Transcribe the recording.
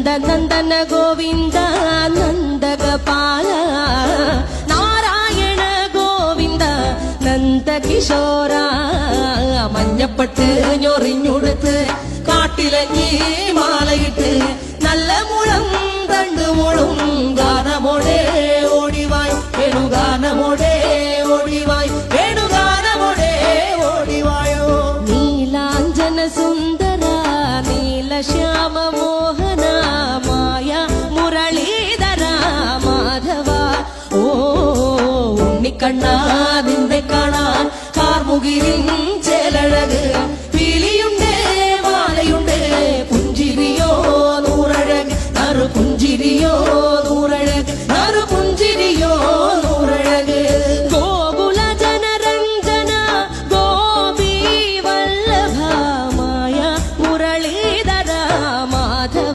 നന്ദന ഗോവിന്ദ നന്ദഗോപാല നാരായണ ഗോവിന്ദ നന്ദകിശോര മഞ്ഞപ്പെട്ട് ഞൊറിഞ്ഞുടുത്ത് കാട്ടിലഞ്ഞി മാലയിട്ട് നല്ല മുളം തണ്ടുമുളും ഗാനമോടെ ഓടിവായ് വേണുഗാനമോടെ ഓടിവായ് വേണുഗാനമോടെ ഓടിവായോ നീലാഞ്ജന സുന്ദര നീലശ്യാമ മോഹന മായ മുരളീധര മാധവ ഓ ഉണ്ണിക്കണ്ണ നിന്നെ കാണാൻ കാർമുകിലിൻ